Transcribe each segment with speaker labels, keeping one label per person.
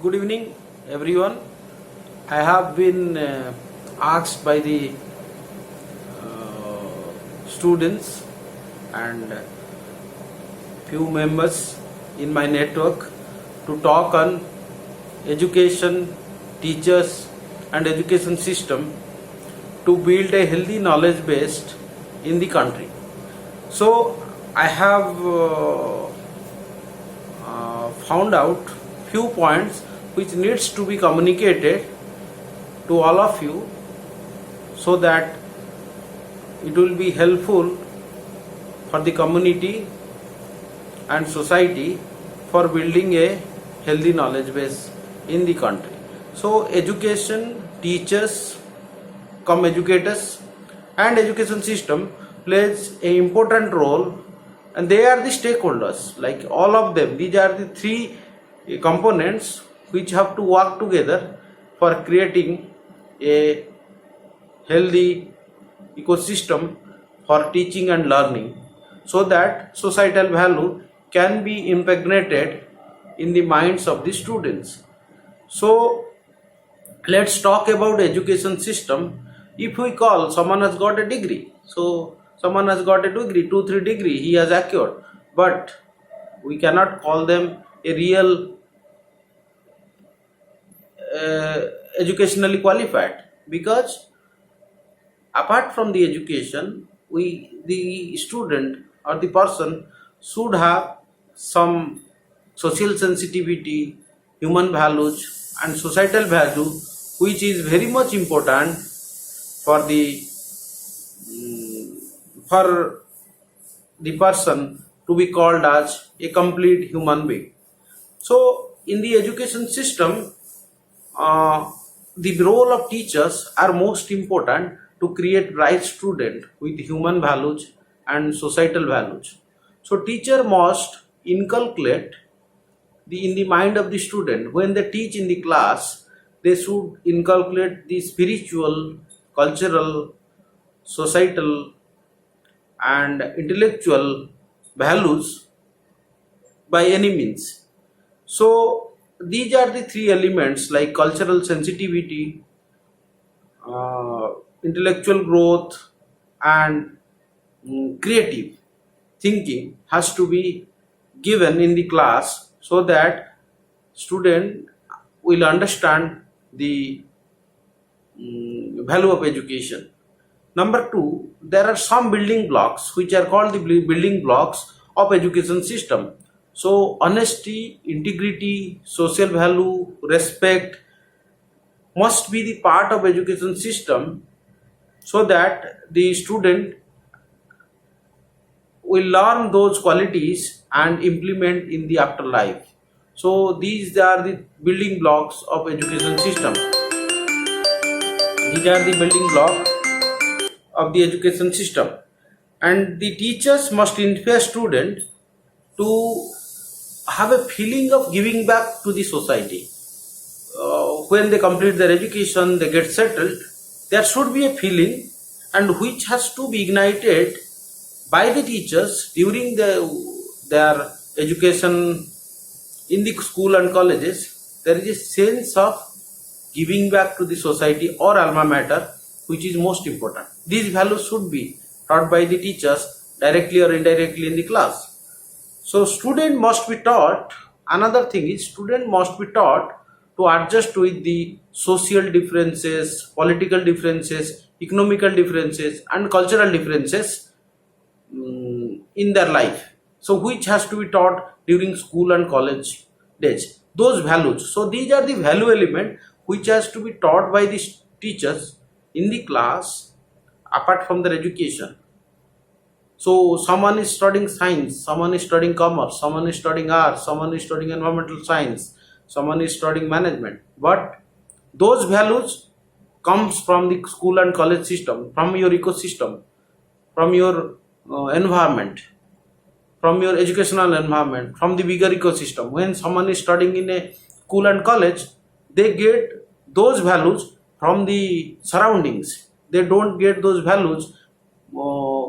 Speaker 1: Good evening, everyone. I have been asked by the students and few members in my network to talk on education, teachers, and education system to build a healthy knowledge base in the country. So I have found out few points which needs to be communicated to all of you so that it will be helpful for the community and society for building a healthy knowledge base in the country. So education, teachers, educators and education system plays an important role, and they are the stakeholders, like all of them. These are the three components which have to work together for creating a healthy ecosystem for teaching and learning, so that societal value can be impregnated in the minds of the students. So let's talk about education system. If we call someone has got a degree, so someone has got a degree, 2-3 degree he has acquired, but we cannot call them a real educationally qualified, because apart from the education, the student or the person should have some social sensitivity, human values and societal value, which is very much important for the person to be called as a complete human being. So in the education system, the role of teachers are most important to create bright student with human values and societal values. So teacher must inculcate in the mind of the student. When they teach in the class, they should inculcate the spiritual, cultural, societal and intellectual values by any means. So these are the three elements, like cultural sensitivity, intellectual growth and creative thinking has to be given in the class, so that student will understand the value of education. Number two, there are some building blocks which are called the building blocks of education system. So honesty, integrity, social value, respect must be the part of education system, so that the student will learn those qualities and implement in the afterlife. So these are the building blocks of education system. These are the building blocks of the education system, and the teachers must inspire students to have a feeling of giving back to the society. When they complete their education, they get settled, there should be a feeling, and which has to be ignited by the teachers during their education in the school and colleges. There is a sense of giving back to the society or alma mater, which is most important. These values should be taught by the teachers directly or indirectly in the class. So student must be taught, another thing is student must be taught to adjust with the social differences, political differences, economical differences and cultural differences in their life. So which has to be taught during school and college days, those values. So these are the value element which has to be taught by the teachers in the class apart from their education. So someone is studying science, someone is studying commerce, someone is studying arts, someone is studying environmental science, someone is studying management, but those values comes from the school and college system, from your ecosystem, from your environment, from your educational environment, from the bigger ecosystem. When someone is studying in a school and college, they get those values from the surroundings. They don't get those values,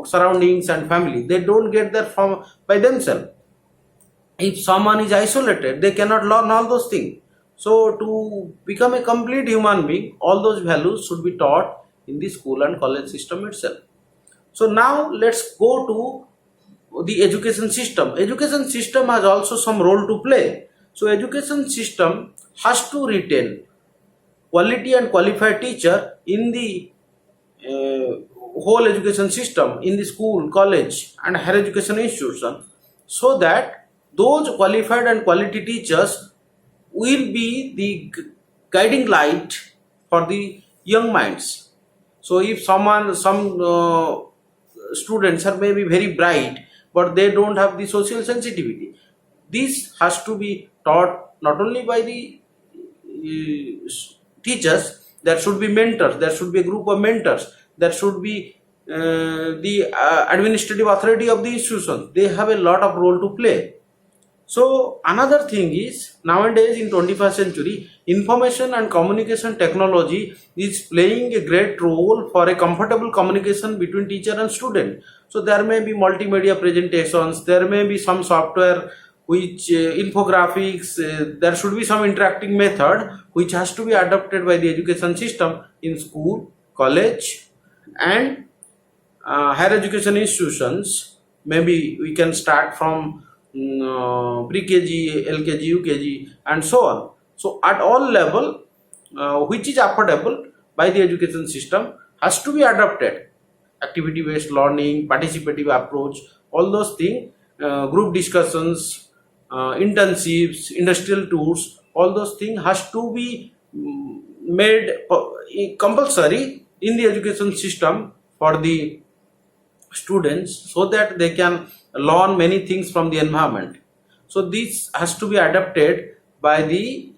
Speaker 1: surroundings and family. They don't get that from by themselves. If someone is isolated, they cannot learn all those things. So to become a complete human being, all those values should be taught in the school and college system itself. So now let's go to the education system. Education system has also some role to play. So education system has to retain quality and qualified teacher in the whole education system, in the school, college and higher education institution, so that those qualified and quality teachers will be the guiding light for the young minds. So if some students are maybe very bright, but they don't have the social sensitivity, this has to be taught not only by the teachers. There should be mentors, there should be a group of mentors, there should be the administrative authority of the institution. They have a lot of role to play. So another thing is, nowadays in 21st century, information and communication technology is playing a great role for a comfortable communication between teacher and student. So there may be multimedia presentations, there may be some software which infographics, there should be some interacting method which has to be adopted by the education system in school, college and higher education institutions. Maybe we can start from pre-KG, LKG, UKG and so on. So at all level, which is affordable by the education system has to be adopted. Activity based learning, participative approach, all those things, group discussions, internships, industrial tours, all those things has to be made compulsory in the education system for the students, so that they can learn many things from the environment. So this has to be adapted by the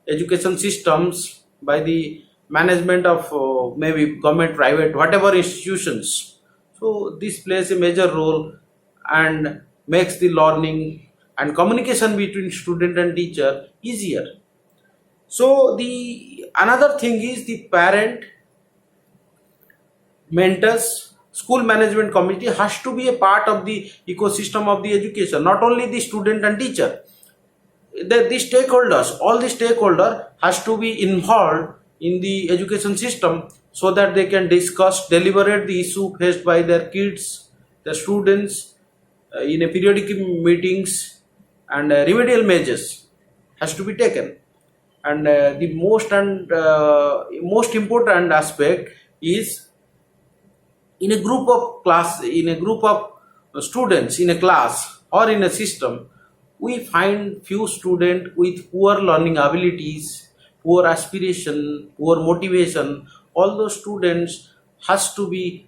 Speaker 1: education systems, by the management of maybe government, private, whatever institutions. So this plays a major role and makes the learning and communication between student and teacher easier. So the another thing is the parent, mentors, school management committee has to be a part of the ecosystem of the education, not only the student and teacher. The stakeholders, all the stakeholder has to be involved in the education system, so that they can discuss, deliberate the issue faced by their kids, their students in a periodic meetings, and remedial measures has to be taken. And the most important aspect is, in a group of students in a class or in a system, we find few students with poor learning abilities, poor aspiration, poor motivation. All those students has to be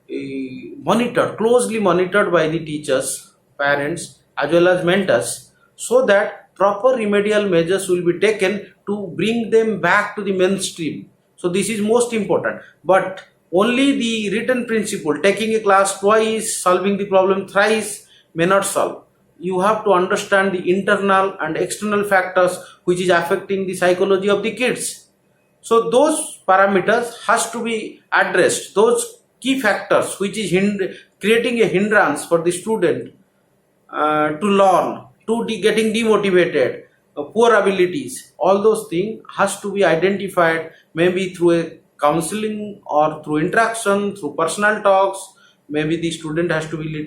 Speaker 1: closely monitored by the teachers, parents as well as mentors, so that proper remedial measures will be taken to bring them back to the mainstream. So this is most important. But only the written principle, taking a class twice, solving the problem thrice, may not solve. You have to understand the internal and external factors which is affecting the psychology of the kids. So those parameters has to be addressed. Those key factors which is creating a hindrance for the student to learn, to getting demotivated, poor abilities, all those things has to be identified, maybe through a counseling or through interaction, through personal talks. Maybe the student has to be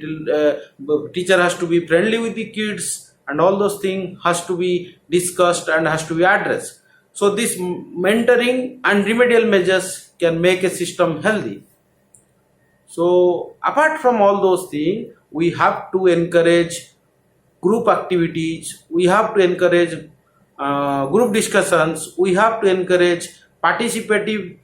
Speaker 1: teacher has to be friendly with the kids, and all those things has to be discussed and has to be addressed. So this mentoring and remedial measures can make a system healthy. So apart from all those things, we have to encourage group activities, we have to encourage group discussions, we have to encourage participative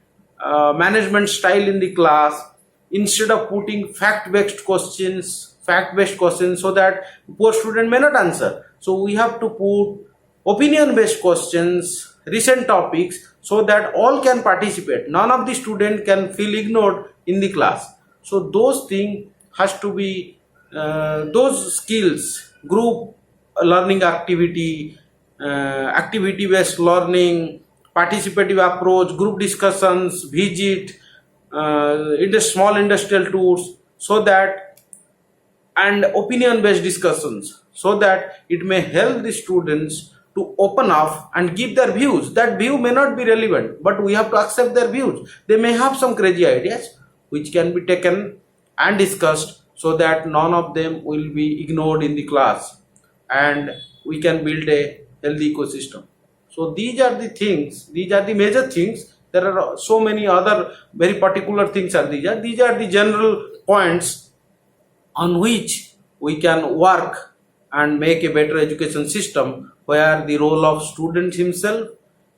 Speaker 1: management style in the class, instead of putting fact-based questions, so that poor student may not answer. So we have to put opinion-based questions, recent topics, so that all can participate. None of the student can feel ignored in the class. So those things has to be, those skills, group learning activity, activity-based learning, participative approach, group discussions, visit, small industrial tours, so that, and opinion based discussions, so that it may help the students to open up and give their views. That view may not be relevant, but we have to accept their views. They may have some crazy ideas which can be taken and discussed so that none of them will be ignored in the class, and we can build a healthy ecosystem. So these are the things, these are the major things. There are so many other very particular things are these are the general points on which we can work and make a better education system, where the role of student himself,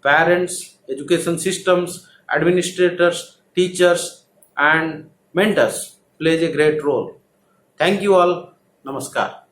Speaker 1: parents, education systems, administrators, teachers and mentors plays a great role. Thank you all. Namaskar.